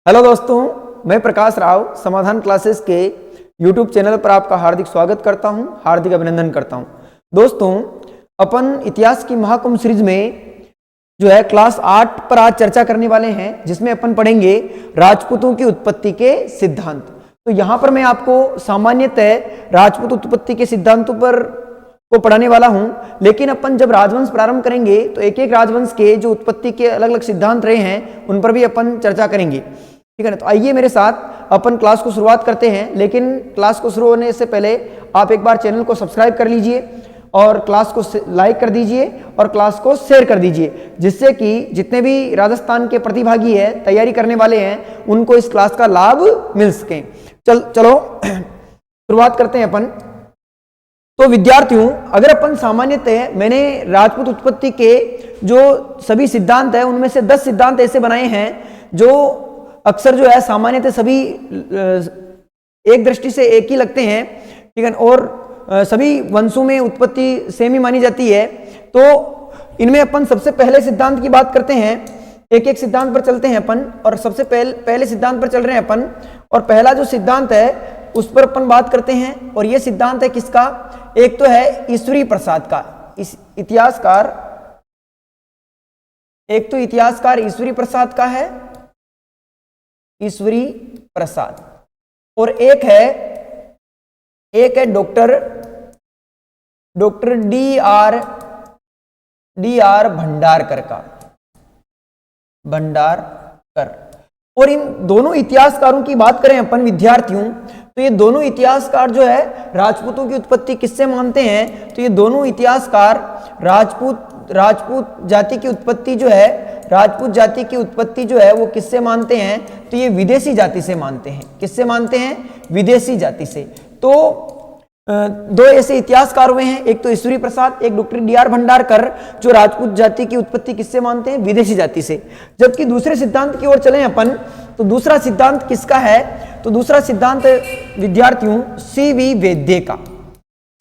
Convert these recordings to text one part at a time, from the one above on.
Hello दोस्तों, मैं प्रकाश राव समाधान क्लासेस के यूट्यूब चैनल पर आपका हार्दिक स्वागत करता हूं, हार्दिक अभिनंदन करता हूं। दोस्तों, अपन इतिहास की महाकुंभ सीरीज में जो है क्लास 8 पर आज चर्चा करने वाले हैं, जिसमें अपन पढ़ेंगे राजपूतों की उत्पत्ति के सिद्धांत। तो यहाँ पर मैं आपको सामान्यतः राजपूत उत्पत्ति के सिद्धांतों पर को पढ़ाने वाला हूं, लेकिन अपन जब राजवंश प्रारंभ करेंगे तो एक एक राजवंश के जो उत्पत्ति के अलग अलग सिद्धांत रहे हैं उन पर भी अपन चर्चा करेंगे। ठीक है ना। तो आइए मेरे साथ अपन क्लास को शुरुआत करते हैं, लेकिन क्लास को शुरू होने से पहले आप एक बार चैनल को सब्सक्राइब कर लीजिए और क्लास को लाइक कर दीजिए और क्लास को शेयर कर दीजिए, जिससे कि जितने भी राजस्थान के प्रतिभागी है, तैयारी करने वाले हैं, उनको इस क्लास का लाभ मिल सके। चलो शुरुआत करते हैं अपन। तो विद्यार्थियों, अगर अपन सामान्यतः मैंने राजपूत उत्पत्ति के जो सभी सिद्धांत है उनमें से 10 सिद्धांत ऐसे बनाए हैं जो अक्सर जो है सामान्यतः सभी एक दृष्टि से एक ही लगते हैं, ठीक है, और सभी वंशों में उत्पत्ति सेम ही मानी जाती है। तो इनमें अपन सबसे पहले सिद्धांत की बात करते हैं, एक एक सिद्धांत पर चलते हैं अपन, और सबसे पहले सिद्धांत पर चल रहे हैं अपन। और पहला जो सिद्धांत है उस पर अपन बात करते हैं, और यह सिद्धांत है किसका? एक तो है ईश्वरी प्रसाद का, इस इतिहासकार, एक तो इतिहासकार ईश्वरी प्रसाद का है, ईश्वरी प्रसाद, और एक है डॉक्टर डी आर भंडारकर का, भंडारकर। और इन दोनों इतिहासकारों की बात करें अपन विद्यार्थियों, तो ये दोनों इतिहासकार जो है राजपूतों की उत्पत्ति किससे मानते हैं? तो ये दोनों इतिहासकार राजपूत जाति की उत्पत्ति जो है, राजपूत जाति की उत्पत्ति जो है वो किससे मानते हैं? तो ये विदेशी जाति से मानते हैं। किससे मानते हैं? विदेशी जाति से। तो दो ऐसे इतिहासकार हुए हैं, एक तो ईश्वरी प्रसाद, एक डॉक्टर डी आर भंडारकर, जो राजपूत जाति की उत्पत्ति किससे मानते हैं? विदेशी जाति से। जबकि दूसरे सिद्धांत की ओर चलें अपन, तो दूसरा सिद्धांत किसका है? तो दूसरा सिद्धांत विद्यार्थियों सीवी वेद्य का,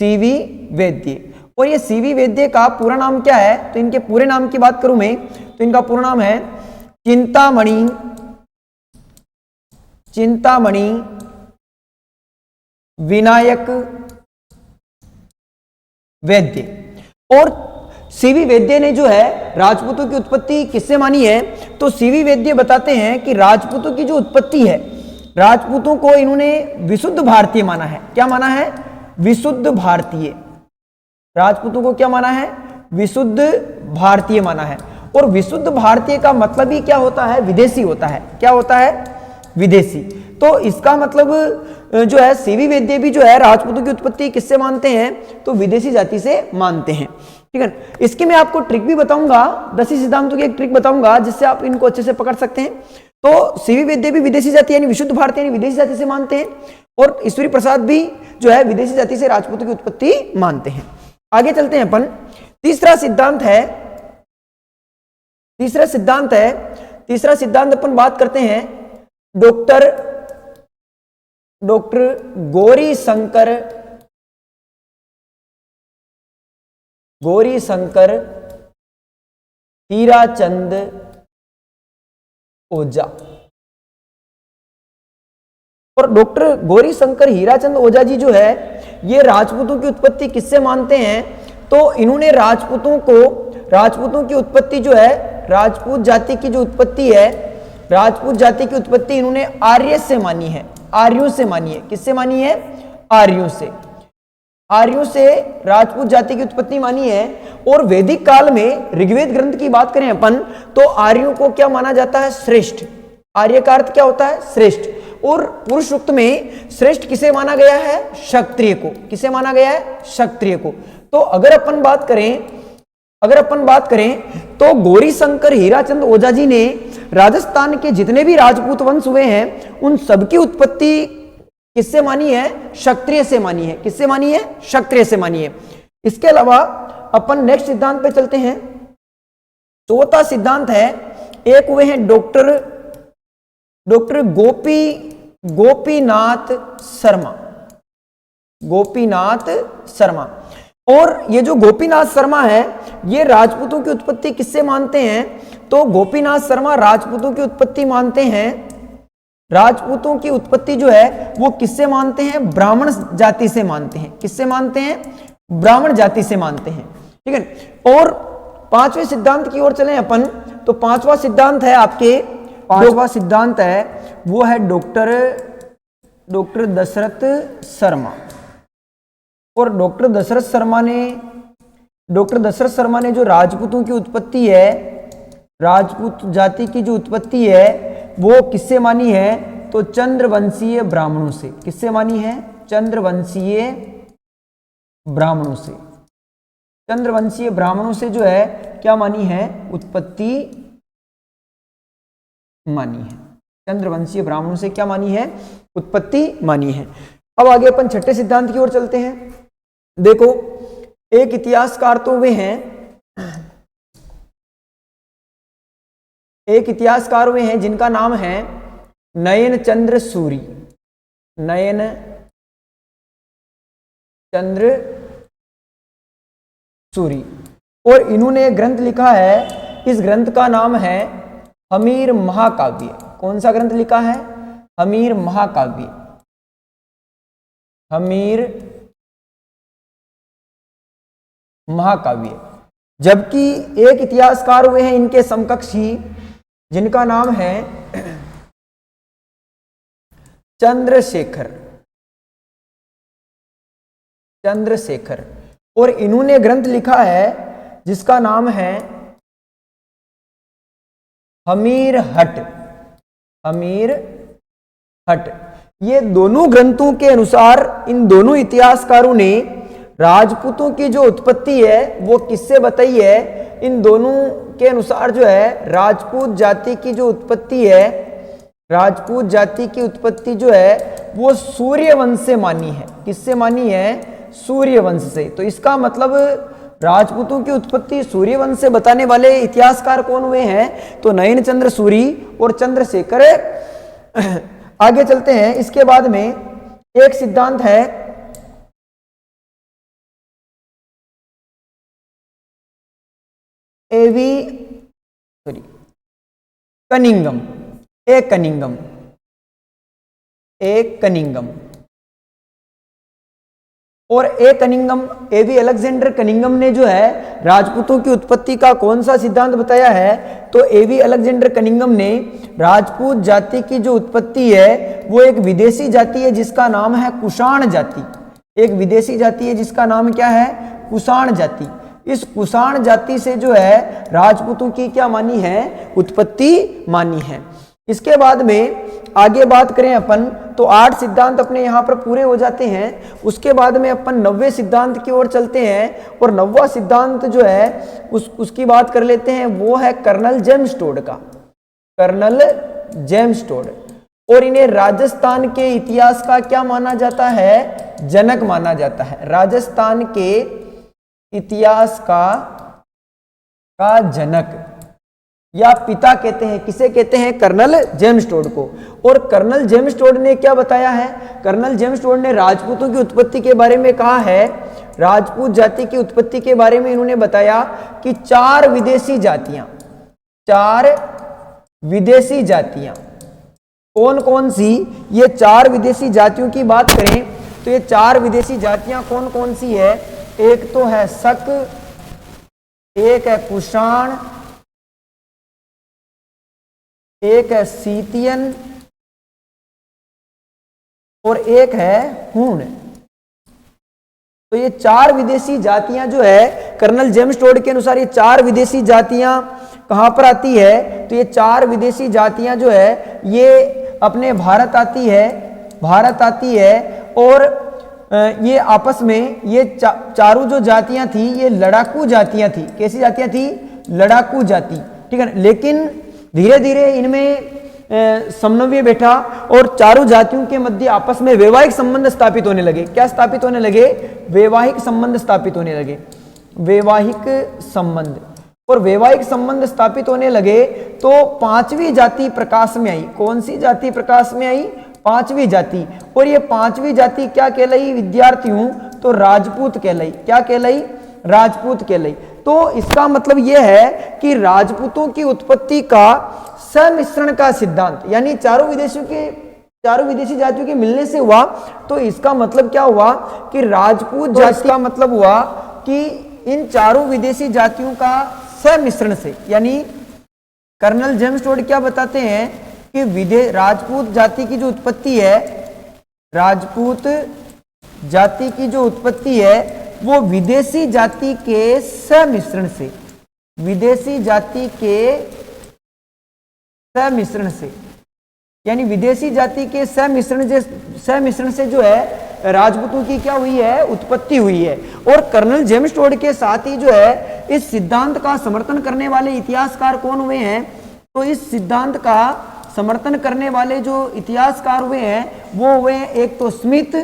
सीवी वेद्य। और ये सीवी वेद्य का पूरा नाम क्या है? तो इनके पूरे नाम की बात करूं मैं, तो इनका पूरा नाम है चिंतामणि विनायक वेद्य। और सीवी वेद्य ने जो है राजपूतों की उत्पत्ति किससे मानी है? तो सीवी वेद्य बताते हैं कि राजपूतों की जो उत्पत्ति है, राजपूतों को इन्होंने विशुद्ध भारतीय माना है। क्या माना है? विशुद्ध भारतीय। राजपूतों को क्या माना है? विशुद्ध भारतीय माना है। और विशुद्ध भारतीय का मतलब ही क्या होता है? विदेशी होता है। क्या होता है? विदेशी। तो इसका मतलब जो है सीवी वेद्य भी जो है राजपूतों की उत्पत्ति किससे मानते हैं? तो विदेशी जाति से मानते हैं। ठीक है। इसकी मैं आपको ट्रिक भी बताऊंगा, 10 सिद्धांतों की एक ट्रिक बताऊंगा जिससे आप इनको अच्छे से पकड़ सकते हैं। तो सीवी वेद्य भी विदेशी जाति यानी विशुद्ध भारतीय यानी विदेशी जाति से मानते हैं, और ईश्वरी प्रसाद भी जो है विदेशी जाति से राजपूतों की उत्पत्ति मानते हैं। आगे चलते हैं अपन। तीसरा सिद्धांत अपन बात करते हैं डॉक्टर गौरी शंकर हीराचंद ओझा। और डॉक्टर गौरी शंकर हीराचंद ओझा जी जो है ये राजपूतों की उत्पत्ति किससे मानते हैं? तो इन्होंने राजपूतों की उत्पत्ति जो है, राजपूत जाति की जो उत्पत्ति है, राजपूत जाति की उत्पत्ति इन्होंने आर्य से मानी है, आर्यों से मानी है। किससे मानी है? आर्यों से राजपूत जाति की उत्पत्ति मानी है। और वैदिक काल में ऋग्वेद ग्रंथ की बात करें अपन, तो आर्यों को क्या माना जाता है? श्रेष्ठ। आर्य का अर्थ क्या होता है? श्रेष्ठ। और पुरुष सूक्त में श्रेष्ठ किसे माना गया है? क्षत्रिय को। किसे माना गया है? क्षत्रिय को। तो अगर अपन बात करें तो गौरी शंकर हीराचंद ओझा जी ने राजस्थान के जितने भी राजपूत वंश हुए हैं उन सबकी उत्पत्ति किससे मानी है? क्षत्रिय से मानी है। किससे मानी है? क्षत्रिय से मानी है। इसके अलावा अपन नेक्स्ट सिद्धांत पे चलते हैं। चौथा सिद्धांत है, एक हुए हैं डॉक्टर गोपीनाथ शर्मा। और ये जो गोपीनाथ शर्मा है ये राजपूतों की उत्पत्ति किससे मानते हैं? तो गोपीनाथ शर्मा राजपूतों की उत्पत्ति मानते हैं राजपूतों की उत्पत्ति जो है वो किससे मानते हैं? ब्राह्मण जाति से मानते हैं। किससे मानते हैं? ब्राह्मण जाति से मानते हैं। ठीक है। और पांचवें सिद्धांत की ओर चलें अपन, तो पांचवा सिद्धांत है आपके, पांचवा सिद्धांत है वो है डॉक्टर दशरथ शर्मा। और डॉक्टर दशरथ शर्मा ने जो राजपूतों की उत्पत्ति है, राजपूत जाति की जो उत्पत्ति है वो किससे मानी है? तो चंद्रवंशीय ब्राह्मणों से। किससे मानी है? चंद्रवंशीय ब्राह्मणों से। चंद्रवंशीय ब्राह्मणों से जो है क्या मानी है? उत्पत्ति मानी है। चंद्रवंशीय ब्राह्मणों से क्या मानी है? उत्पत्ति मानी है। अब आगे अपन छठे सिद्धांत की ओर चलते हैं। देखो, एक इतिहासकार तो वे हैं, एक इतिहासकार वे हैं जिनका नाम है नयन चंद्र सूरी। नयन चंद्र सूरी। और इन्होंने एक ग्रंथ लिखा है, इस ग्रंथ का नाम है हमीर महाकाव्य। कौन सा ग्रंथ लिखा है? हमीर महाकाव्य। हमीर महाकाव्य। जबकि एक इतिहासकार हुए हैं इनके समकक्षी, जिनका नाम है चंद्रशेखर। चंद्रशेखर। और इन्होंने ग्रंथ लिखा है जिसका नाम है हमीर हट। हमीर हट। ये दोनों ग्रंथों के अनुसार इन दोनों इतिहासकारों ने राजपूतों की जो उत्पत्ति है वो किससे बताई है? इन दोनों के अनुसार जो है राजपूत जाति की जो उत्पत्ति है, राजपूत जाति की उत्पत्ति जो है वो सूर्यवंश से मानी है। किससे मानी है? सूर्यवंश से। तो इसका मतलब राजपूतों की उत्पत्ति सूर्यवंश से बताने वाले इतिहासकार कौन हुए हैं? तो नयन चंद्र सूरी और चंद्रशेखर। आगे चलते हैं। इसके बाद में एक सिद्धांत है कनिंगम। एक कनिंगम और एक कनिंगम, एवी अलेक्जेंडर कनिंगम ने जो है राजपूतों की उत्पत्ति का कौन सा सिद्धांत बताया है? तो एवी अलेक्जेंडर कनिंगम ने राजपूत जाति की जो उत्पत्ति है वो एक विदेशी जाति है जिसका नाम है कुषाण जाति। एक विदेशी जाति है जिसका नाम क्या है? कुषाण जाति। इस कुषाण जाति से जो है राजपूतों की क्या मानी है? उत्पत्ति मानी है। इसके बाद में आगे बात करें अपन, तो 8 सिद्धांत अपने यहाँ पर पूरे हो जाते हैं। उसके बाद में अपन 9वें सिद्धांत की ओर चलते हैं। और 9वां सिद्धांत जो है उसकी बात कर लेते हैं, वो है कर्नल जेम्स टोड का। Colonel James Tod. और इन्हें राजस्थान के इतिहास का क्या माना जाता है? जनक माना जाता है। राजस्थान के इतिहास का जनक या पिता कहते हैं। किसे कहते हैं? कर्नल जेम्स टोड को। और कर्नल जेम्स टोड ने क्या बताया है? कर्नल जेम्स टोड ने राजपूतों की उत्पत्ति के बारे में कहा है, राजपूत जाति की उत्पत्ति के बारे में इन्होंने बताया कि 4 विदेशी जातियां कौन कौन सी? ये 4 विदेशी जातियों की बात करें तो ये 4 विदेशी जातियां कौन कौन सी है? एक तो है शक, एक है कुषाण, एक है सीतियन और एक है हूण। तो ये 4 विदेशी जातियां जो है कर्नल जेम्स टोड के अनुसार ये 4 विदेशी जातियां कहां पर आती है? तो ये 4 विदेशी जातियां जो है ये अपने भारत आती है। और ये आपस में ये चारों जो जातियां थी ये लड़ाकू जातियां थी। कैसी जातियां थी? लड़ाकू जाति। ठीक है। लेकिन धीरे धीरे इनमें समन्वय बैठा और चारों जातियों के मध्य आपस में वैवाहिक संबंध स्थापित होने लगे। क्या स्थापित होने लगे? वैवाहिक संबंध स्थापित होने लगे। वैवाहिक संबंध। और वैवाहिक संबंध स्थापित होने लगे तो 5वीं जाति प्रकाश में आई। कौन सी जाति प्रकाश में आई? 5वीं जाति। और ये 5वीं जाति क्या कहलाई विद्यार्थियों? तो राजपूत कहलाई। क्या कहलाई? राजपूत कहलाई। तो इसका मतलब यह है कि राजपूतों की उत्पत्ति का सम्मिश्रण का सिद्धांत, यानी चारों विदेशी जातियों के मिलने से हुआ। तो इसका मतलब क्या हुआ कि राजपूत जाति का मतलब हुआ कि इन चारों विदेशी जातियों का सम्मिश्रण से, यानी कर्नल जेम्स टोड क्या बताते हैं कि राजपूत जाति की जो उत्पत्ति है, राजपूत जाति की जो उत्पत्ति है वो विदेशी जाति के सम्मिश्रण से, विदेशी जाति के सम्मिश्रण से, यानी विदेशी जाति के सम्मिश्रण से जो है राजपूतों की क्या हुई है, उत्पत्ति हुई है। और कर्नल जेम्स टोड के साथ ही जो है इस सिद्धांत का समर्थन करने वाले इतिहासकार कौन हुए हैं, तो इस सिद्धांत का समर्थन करने वाले जो इतिहासकार हुए हैं वो हुए हैं एक तो स्मिथ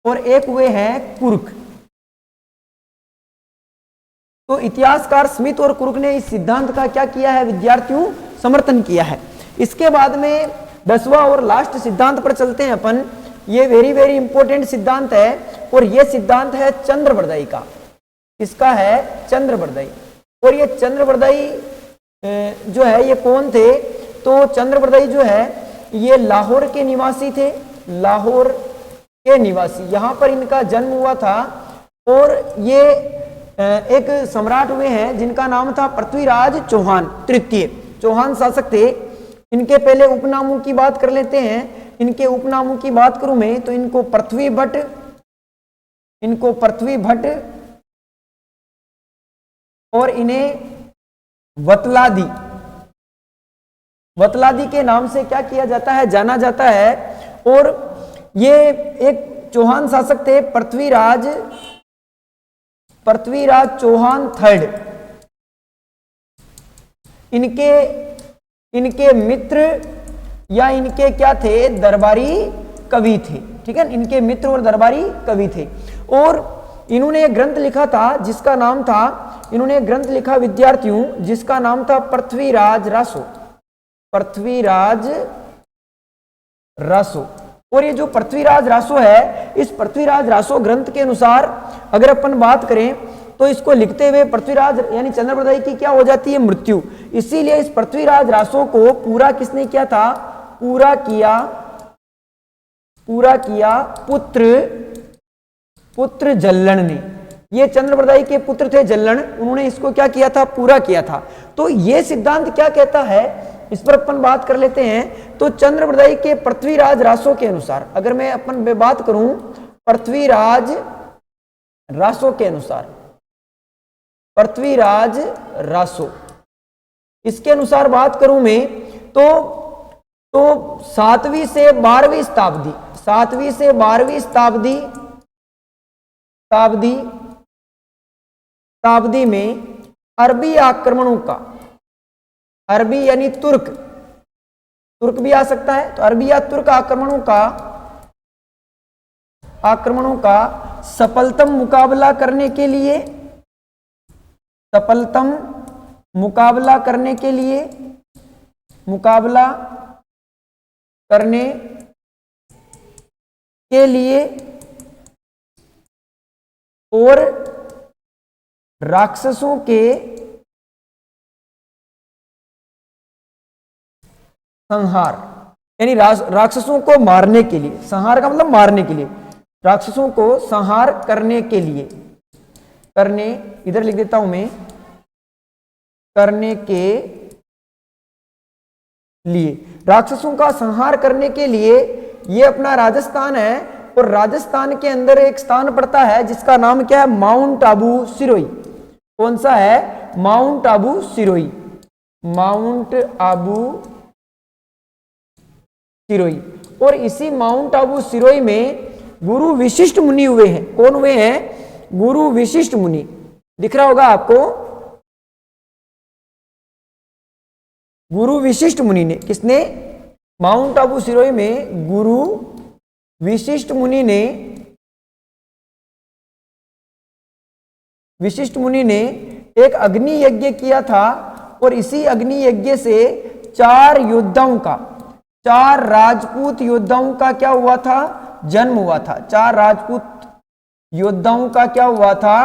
और एक हुए हैं कुर्क। तो इतिहासकार स्मिथ और कुर्क ने इस सिद्धांत का क्या किया है विद्यार्थियों, समर्थन किया है। इसके बाद में 10वां और लास्ट सिद्धांत पर चलते हैं अपन। ये वेरी वेरी इंपॉर्टेंट सिद्धांत है और ये सिद्धांत है चंद्रबरदाई का। इसका है चंद्रबरदाई। और ये चंद्रबरदाई जो है ये कौन थे, तो चंद्रबरदाई जो है ये लाहौर के निवासी थे, लाहौर के निवासी, यहाँ पर इनका जन्म हुआ था। और ये एक सम्राट हुए हैं जिनका नाम था पृथ्वीराज चौहान तृतीय, चौहान शासक थे। इनके पहले उपनामों की बात कर लेते हैं। इनके उपनामों की बात करूं मैं तो इनको पृथ्वी भट्ट और इन्हें वतलादी के नाम से क्या किया जाता है, जाना जाता है। और ये एक चौहान शासक थे, पृथ्वीराज चौहान थर्ड। इनके मित्र या इनके क्या थे, दरबारी कवि थे। ठीक है, इनके मित्र और दरबारी कवि थे। और इन्होंने एक ग्रंथ लिखा था जिसका नाम था, इन्होंने एक ग्रंथ लिखा विद्यार्थियों जिसका नाम था पृथ्वीराज रासो। और ये जो पृथ्वीराज रासो है, इस पृथ्वीराज रासो ग्रंथ के अनुसार अगर अपन बात करें तो इसको लिखते हुए पृथ्वीराज यानी चंद्रबरदाई की क्या हो जाती है, मृत्यु। इसीलिए इस पृथ्वीराज रासो को पूरा किसने किया था, पूरा किया पुत्र जल्लन ने। ये चंद्रबरदाई के पुत्र थे जल्लन, उन्होंने इसको क्या किया था, पूरा किया था। तो ये सिद्धांत क्या कहता है, इस पर अपन बात कर लेते हैं। तो चंद्रबरदाई के पृथ्वीराज रासो के अनुसार, अगर मैं अपन बात करूं पृथ्वीराज रासो के अनुसार, पृथ्वीराज रासो इसके अनुसार बात करूं मैं तो 7वीं से 12वीं शताब्दी में अरबी आक्रमणों का, अरबी यानी तुर्क भी आ सकता है, तो अरबी या तुर्क आक्रमणों का सफलतम मुकाबला करने के लिए और राक्षसों के संहार, यानी राक्षसों को मारने के लिए, संहार का मतलब मारने के लिए, राक्षसों को संहार करने के लिए, इधर लिख देता हूं मैं, करने के लिए, राक्षसों का संहार करने के लिए ये अपना राजस्थान है। और राजस्थान के अंदर एक स्थान पड़ता है जिसका नाम क्या है, माउंट आबू सिरोही। कौन सा है, माउंट आबू सिरोही। और इसी माउंट आबू सिरोही में गुरु विशिष्ट मुनि हुए हैं। कौन हुए हैं, गुरु विशिष्ट मुनि, दिख रहा होगा आपको। गुरु विशिष्ट मुनि ने, किसने, माउंट आबू सिरोही में गुरु विशिष्ट मुनि ने एक अग्नि यज्ञ किया था। और इसी अग्नि यज्ञ से 4 राजपूत योद्धाओं का क्या हुआ था, जन्म हुआ था। 4 राजपूत योद्धाओं का क्या हुआ था,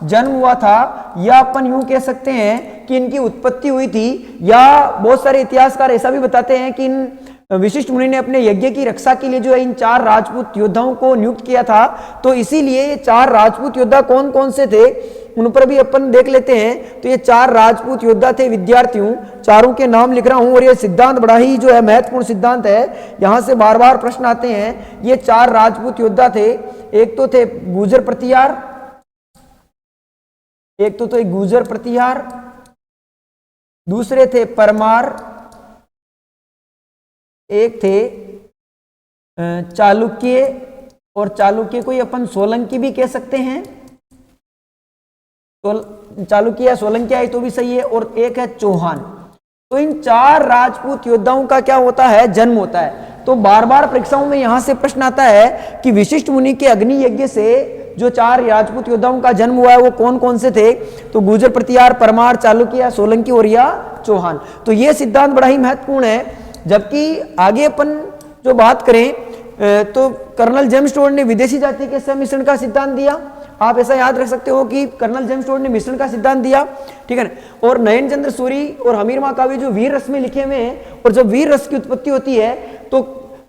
जन्म हुआ था, या अपन यूं कह सकते हैं कि इनकी उत्पत्ति हुई थी, या बहुत सारे इतिहासकार ऐसा भी बताते हैं कि इन वशिष्ठ मुनि ने अपने यज्ञ की रक्षा के लिए जो है इन 4 राजपूत योद्धाओं को नियुक्त किया था। तो इसीलिए ये 4 राजपूत योद्धा कौन कौन से थे उन पर भी अपन देख लेते हैं। तो ये 4 राजपूत योद्धा थे विद्यार्थियों, चारों के नाम लिख रहा हूं, और ये सिद्धांत बड़ा ही जो है महत्वपूर्ण सिद्धांत है, यहां से बार बार प्रश्न आते हैं। ये 4 राजपूत योद्धा थे, एक तो थे गुर्जर प्रतिहार, एक तो थे गुर्जर प्रतिहार, दूसरे थे परमार, एक थे चालुक्य, और चालुक्य को अपन सोलंकी भी कह सकते हैं, चालुक्य या सोलंकी आई तो भी सही है, और एक है चौहान। तो इन 4 राजपूत योद्धाओं का क्या होता है, जन्म होता है। तो बार बार परीक्षाओं में यहां से प्रश्न आता है कि विशिष्ट मुनि के अग्नि यज्ञ से जो 4 राजपूत योद्धाओं का जन्म हुआ है वो कौन कौन से थे, तो गुर्जर प्रतिहार, परमार, चालुक्य, सोलंकी और या चौहान। तो ये सिद्धांत बड़ा ही महत्वपूर्ण है। जबकि आगे अपन जो बात करें तो कर्नल जेम्स टोड ने विदेशी जाति के सम्मिश्रण का सिद्धांत दिया। आप ऐसा याद रख सकते हो कि कर्नल जेम्स टोड ने मिश्रण का सिद्धांत दिया, ठीक है ना। और नयन चंद्र सूरी और हमीर महाकाव्य जो वीर रस में लिखे हुए हैं, और जब वीर रस की उत्पत्ति होती है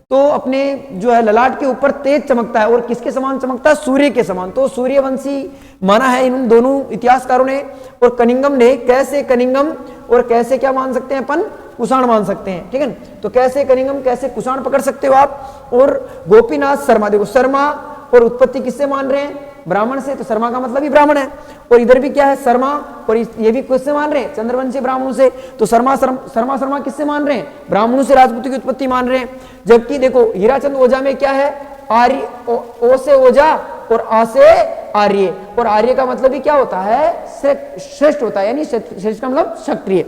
तो अपने जो है ललाट के ऊपर तेज चमकता है, और किसके समान चमकता है, सूर्य के समान। तो सूर्यवंशी माना है इन दोनों इतिहासकारों ने। और कनिंगम ने, कैसे कनिंगम और कैसे क्या मान सकते हैं अपन, कुषाण मान सकते हैं, ठीक है ना। तो कैसे कनिंगम कैसे कुषाण पकड़ सकते हो आप। और गोपीनाथ शर्मा, देखो शर्मा और उत्पत्ति किससे मान रहे हैं, ब्राह्मण से, तो शर्मा का मतलब ही ब्राह्मण है। और इधर भी क्या है, शर्मा, और ये भी किससे मान रहे हैं, चंद्रवंशी ब्राह्मणों से। तो शर्मा किससे मान रहे हैं, ब्राह्मणों से राजपूती की उत्पत्ति मान रहे हैं। जबकि देखो हीराचंद ओझा में क्या है, आर्य, ओ से ओझा और आ से आर्य, और आर्य का मतलब ही क्या होता है, श्रेष्ठ होता है, यानी श्रेष्ठ का मतलब क्षत्रिय।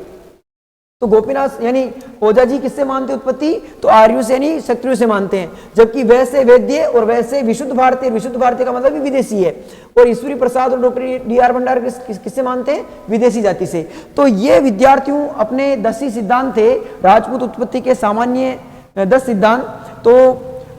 तो गोपीनाथ यानी ओझा जी किससे मानते उत्पत्ति, तो आर्यों से यानी क्षत्रियों से मानते हैं। जबकि वैसे वेद्य और वैसे विशुद्ध भारतीय, विशुद्ध भारतीय का मतलब भी विदेशी है। और ईश्वरी प्रसाद और डॉक्टर D.R. भंडार किससे मानते हैं, विदेशी जाति से। तो ये विद्यार्थियों अपने 10 ही सिद्धांत थे राजपूत उत्पत्ति के, सामान्य 10 सिद्धांत। तो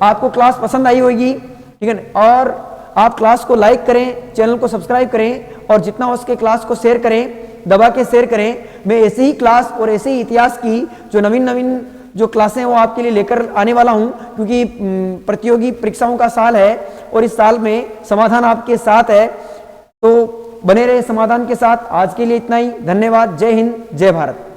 आपको क्लास पसंद आई होगी, ठीक है ना। और आप क्लास को लाइक करें, चैनल को सब्सक्राइब करें, और जितना हो सके क्लास को शेयर करें, दबा के शेयर करें। मैं ऐसे ही क्लास और ऐसे ही इतिहास की जो नवीन जो क्लासें वो आपके लिए लेकर आने वाला हूं, क्योंकि प्रतियोगी परीक्षाओं का साल है और इस साल में समाधान आपके साथ है। तो बने रहे समाधान के साथ। आज के लिए इतना ही, धन्यवाद। जय हिंद, जय भारत।